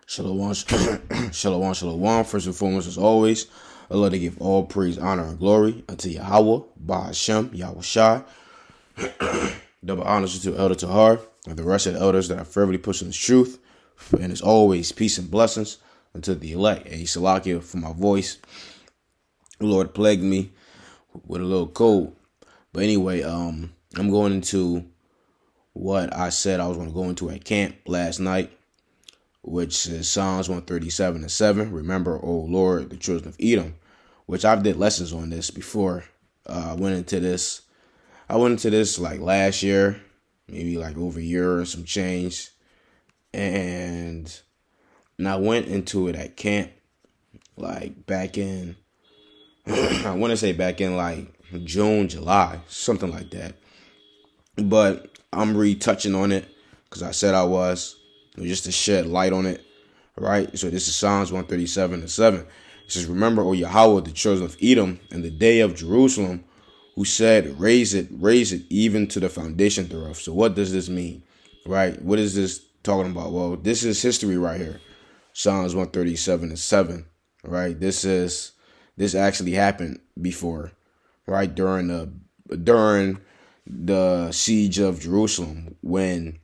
Shalom, shalom, shalom. First and foremost, as always, I love to give all praise, honor, and glory unto Yahweh, Ba'ashem, Yahweh Shai. Double honors to Elder Tahar and the rest of the elders that are fervently pushing this truth. And as always, peace and blessings unto the elect. And Salakia for my voice. The Lord plagued me with a little cold. But anyway, I'm going into what I said I was going to go into at camp last night, which is Psalms 137:7. Remember, O Lord, the children of Edom, which I've did lessons on this before. I went into this like last year, maybe like over a year or some change. And I went into it at camp like back in, I want to say back in like June, July, something like that. But I'm retouching on it because I said I was, just to shed light on it, right? So this is Psalms 137:7. It says, remember, O Yahweh, the children of Edom, and the day of Jerusalem, who said, raise it, even to the foundation thereof. So what does this mean, right? What is this talking about? Well, this is history right here. Psalms 137:7, right? This actually happened before, right? During the siege of Jerusalem, when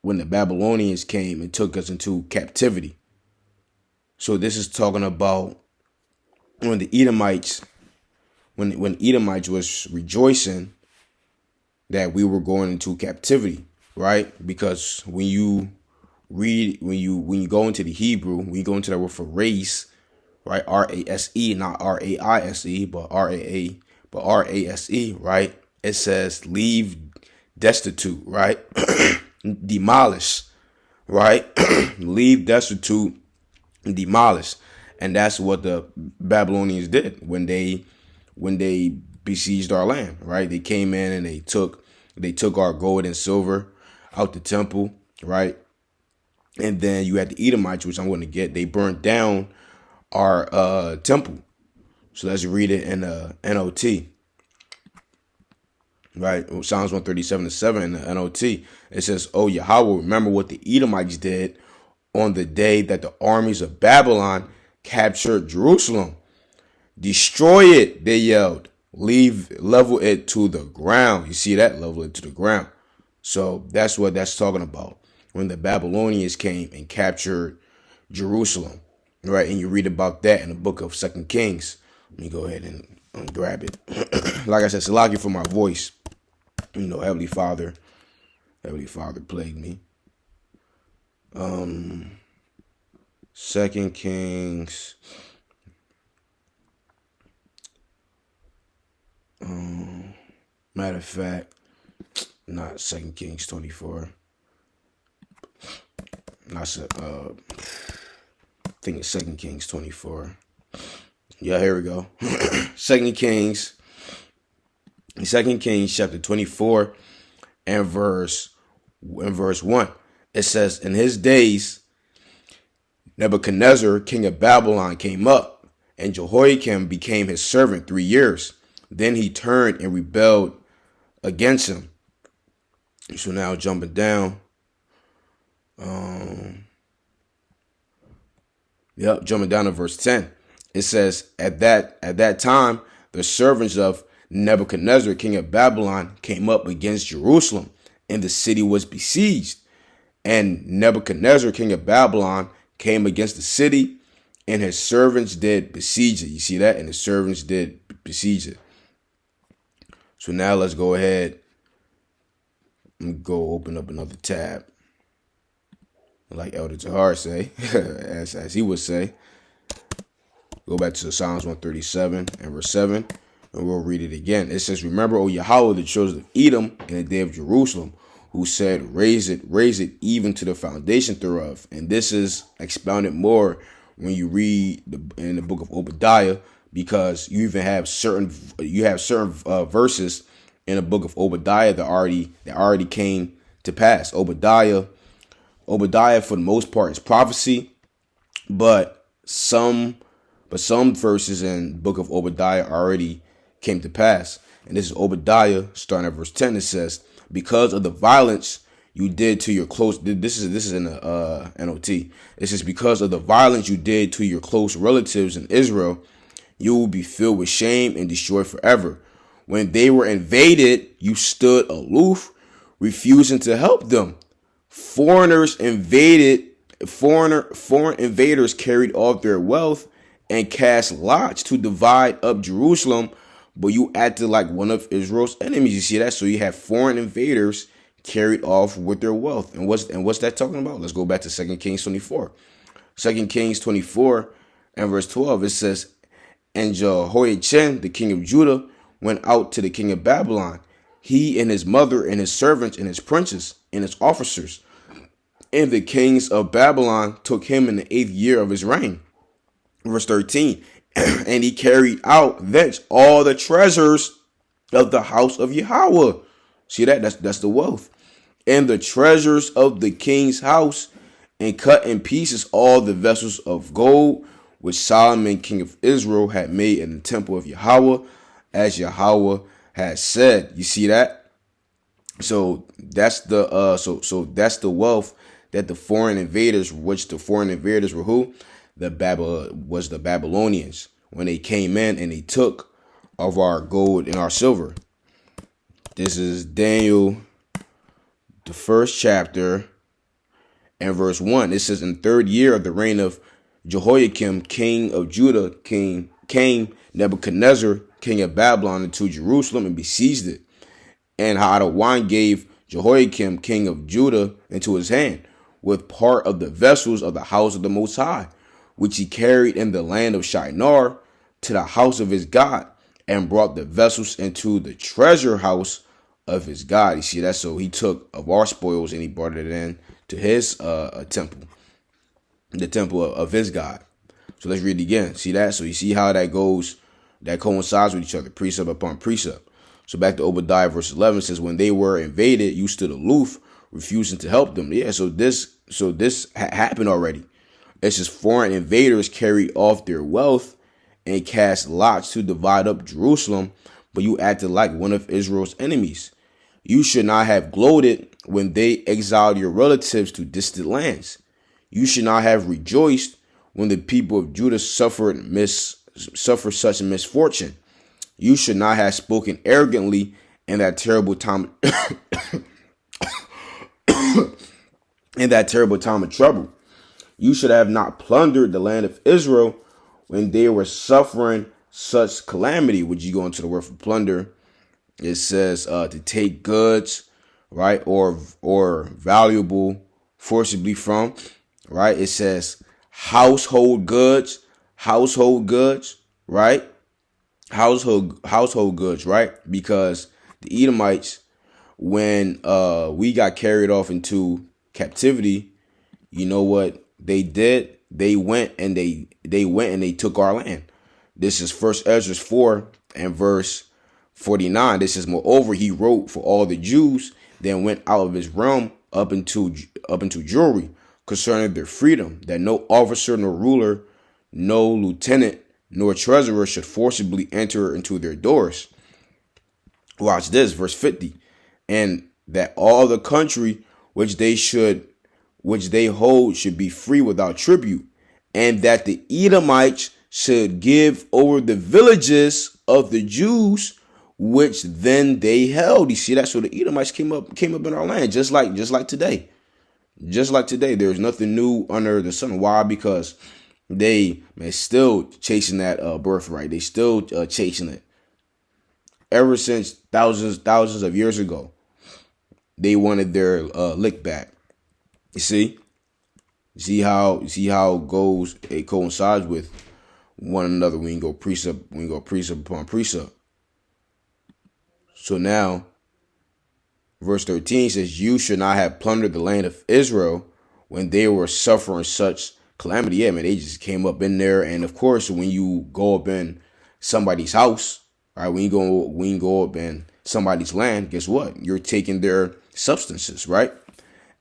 the Babylonians came and took us into captivity. So this is talking about when the Edomites, when Edomites was rejoicing that we were going into captivity, right? Because when you go into the Hebrew, when you go into that word for race, right? R-A-S-E, not R-A-I-S-E, but R-A-S-E, right? It says leave destitute, right? Demolish, right? Leave destitute, demolish. And that's what the Babylonians did when they besieged our land, right? They came in and they took our gold and silver out the temple, right? And then you had the Edomites, which I'm going to get. They burnt down our temple. So let's read it in NOT. Right, Psalms 137:7 in the NOT. It says, "O Yahweh, remember what the Edomites did on the day that the armies of Babylon captured Jerusalem. Destroy it," they yelled. Level it to the ground. You see that? Level it to the ground. So that's what that's talking about. When the Babylonians came and captured Jerusalem, right? And you read about that in the book of 2 Kings. Let me go ahead and grab it. Like I said, Salaki for my voice. Heavenly Father plagued me. 2 Kings. Matter of fact, not 2 Kings 24. I think it's 2 Kings 24. Yeah, here we go. 2 Kings chapter 24 and verse 1. It says, in his days, Nebuchadnezzar, king of Babylon, came up, and Jehoiakim became his servant 3 years. Then he turned and rebelled against him. So now jumping down. Jumping down to verse 10. It says, at that time, the servants of Nebuchadnezzar, king of Babylon, came up against Jerusalem, and the city was besieged. And Nebuchadnezzar, king of Babylon, came against the city, and his servants did besiege it. You see that? And his servants did besiege it. So now let's go ahead and go open up another tab. Like Elder Tahar say, as he would say. Go back to Psalms 137 and verse 7, and we'll read it again. It says, remember, O Yahweh, the children of Edom, in the day of Jerusalem, who said, raise it, even to the foundation thereof. And this is expounded more when you read in the book of Obadiah, because you even have certain verses in the book of Obadiah that already came to pass. Obadiah, for the most part, is prophecy, but some verses in the book of Obadiah already came to pass. And this is Obadiah, starting at verse 10. It says, because of the violence you did to your close. This is in the NOT. It says, because of the violence you did to your close relatives in Israel, you will be filled with shame and destroyed forever. When they were invaded, you stood aloof, refusing to help them. Foreign invaders carried off their wealth and cast lots to divide up Jerusalem, but you acted like one of Israel's enemies. You see that? So you have foreign invaders carried off with their wealth. And what's that talking about? Let's go back to 2 Kings 24. 2 Kings 24 and verse 12, it says, and Jehoiachin, the king of Judah, went out to the king of Babylon, he and his mother and his servants and his princes and his officers. And the kings of Babylon took him in the 8th year of his reign. Verse 13, and he carried out thence all the treasures of the house of Yahweh. See that? That's the wealth. And the treasures of the king's house, and cut in pieces all the vessels of gold which Solomon, king of Israel, had made in the temple of Yahweh, as Yahweh had said. You see that? So that's the that's the wealth that the foreign invaders, which the foreign invaders were who? The Babylonians, when they came in and they took of our gold and our silver. This is Daniel, the 1st chapter, and verse 1. It says, in the 3rd year of the reign of Jehoiakim, king of Judah, came Nebuchadnezzar, king of Babylon, into Jerusalem and besieged it. And Hadawwan gave Jehoiakim, king of Judah, into his hand, with part of the vessels of the house of the Most High, which he carried in the land of Shinar to the house of his God, and brought the vessels into the treasure house of his God. You see that? So he took of our spoils and he brought it in to his temple, the temple of his God. So let's read it again. See that? So you see how that goes, that coincides with each other, precept upon precept. So back to Obadiah verse 11 says, when they were invaded, you stood aloof, refusing to help them. Yeah, so this happened already. It's just foreign invaders carried off their wealth and cast lots to divide up Jerusalem, but you acted like one of Israel's enemies. You should not have gloated when they exiled your relatives to distant lands. You should not have rejoiced when the people of Judah suffered such misfortune. You should not have spoken arrogantly in that terrible time of trouble. You should have not plundered the land of Israel when they were suffering such calamity. Would you go into the word for plunder? It says to take goods, right, or valuable forcibly from, right? It says household goods, right? Household goods, right? Because the Edomites, when we got carried off into captivity, you know what they did? They went and they took our land. This is 1 Ezra 4 and verse 49. This is, moreover, he wrote for all the Jews, then went out of his realm up into Jewry concerning their freedom, that no officer nor ruler, no lieutenant nor treasurer should forcibly enter into their doors. Watch this, verse 50. And that all the country which they hold should be free without tribute, and that the Edomites should give over the villages of the Jews which then they held. You see that? So the Edomites came up in our land, just like today. Just like today, there's nothing new under the sun. Why? Because they still chasing that birthright. They still chasing it. Ever since thousands of years ago, they wanted their lick back. You see how it goes. It coincides with one another. We can go precept upon precept. So now, verse 13 says, you should not have plundered the land of Israel when they were suffering such calamity. Yeah, man, they just came up in there. And of course, when you go up in somebody's house, right, when you go up in somebody's land, guess what? You're taking their substances, right?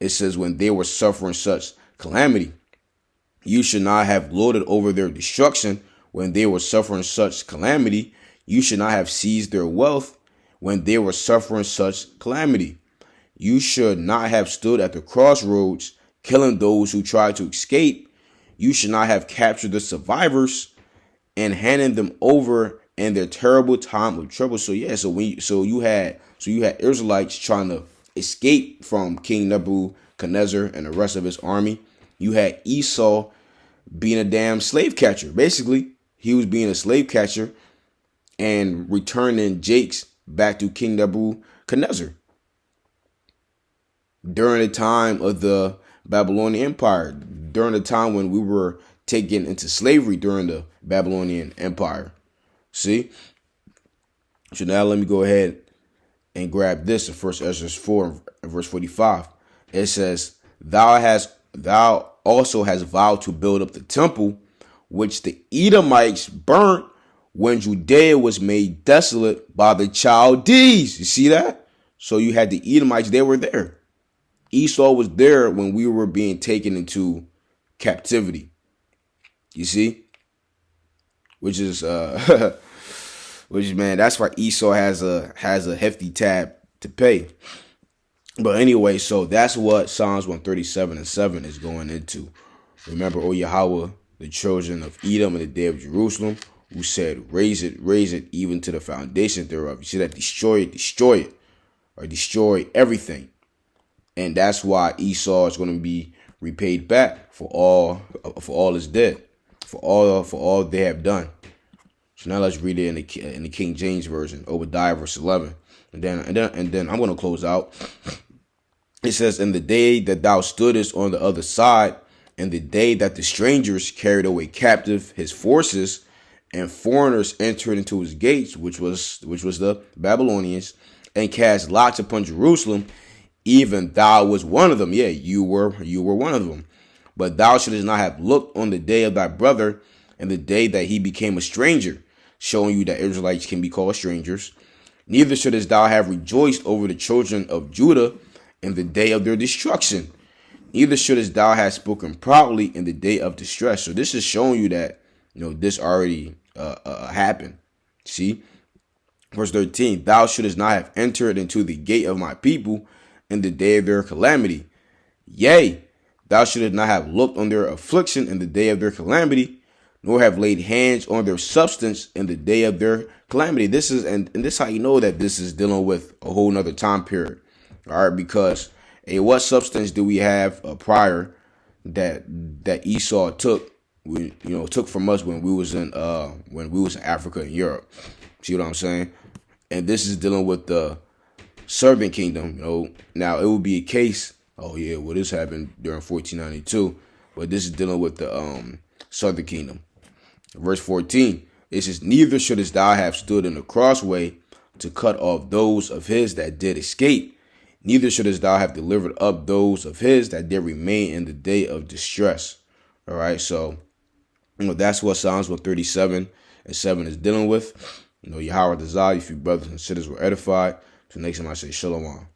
It says when they were suffering such calamity, you should not have gloated over their destruction when they were suffering such calamity. You should not have seized their wealth when they were suffering such calamity. You should not have stood at the crossroads, killing those who tried to escape. You should not have captured the survivors and handed them over in their terrible time of trouble. So yeah, so you had Israelites trying to escape from King Nebuchadnezzar and the rest of his army. You had Esau being a damn slave catcher. Basically, he was being a slave catcher and returning Jakes back to King Nebuchadnezzar during the time of the Babylonian Empire, during the time when we were taken into slavery during the Babylonian Empire. See? So now let me go ahead and grab this in 1 Ezra 4 verse 45. It says, Thou also hast vowed to build up the temple, which the Edomites burnt when Judea was made desolate by the Chaldees. You see that? So you had the Edomites, they were there. Esau was there when we were being taken into captivity. You see? Which is man, that's why Esau has a hefty tab to pay. But anyway, so that's what Psalms 137 and 7 is going into. Remember, O Yahweh, the children of Edom in the day of Jerusalem, who said, raise it even to the foundation thereof. You see that? Destroy it, or destroy everything. And that's why Esau is going to be repaid back for all his debt, for all they have done. So now let's read it in the King James version, Obadiah verse 11, and then I'm going to close out. It says, "In the day that thou stoodest on the other side, and the day that the strangers carried away captive his forces, and foreigners entered into his gates, which was the Babylonians, and cast lots upon Jerusalem, even thou was one of them." Yeah, you were one of them. "But thou shouldest not have looked on the day of thy brother, and the day that he became a stranger," showing you that Israelites can be called strangers. "Neither shouldest thou have rejoiced over the children of Judah in the day of their destruction. Neither shouldest thou have spoken proudly in the day of distress." So this is showing you that, this already happened. See? Verse 13, "Thou shouldest not have entered into the gate of my people in the day of their calamity. Yea, thou shouldest not have looked on their affliction in the day of their calamity, nor have laid hands on their substance in the day of their calamity." This is, and this is how you know that this is dealing with a whole nother time period. All right, because what substance do we have prior that Esau took from us when we was in Africa and Europe? See what I'm saying? And this is dealing with the Southern Kingdom. Now it would be a case. Oh yeah, well this happened during 1492, but this is dealing with the Southern Kingdom. Verse 14, it says, "Neither shouldest thou have stood in the crossway to cut off those of his that did escape. Neither shouldest thou have delivered up those of his that did remain in the day of distress." All right, so that's what Psalms 137 and 7 is dealing with. Yahweh Desire, if you brothers and sisters were edified. Till next time I say Shalom.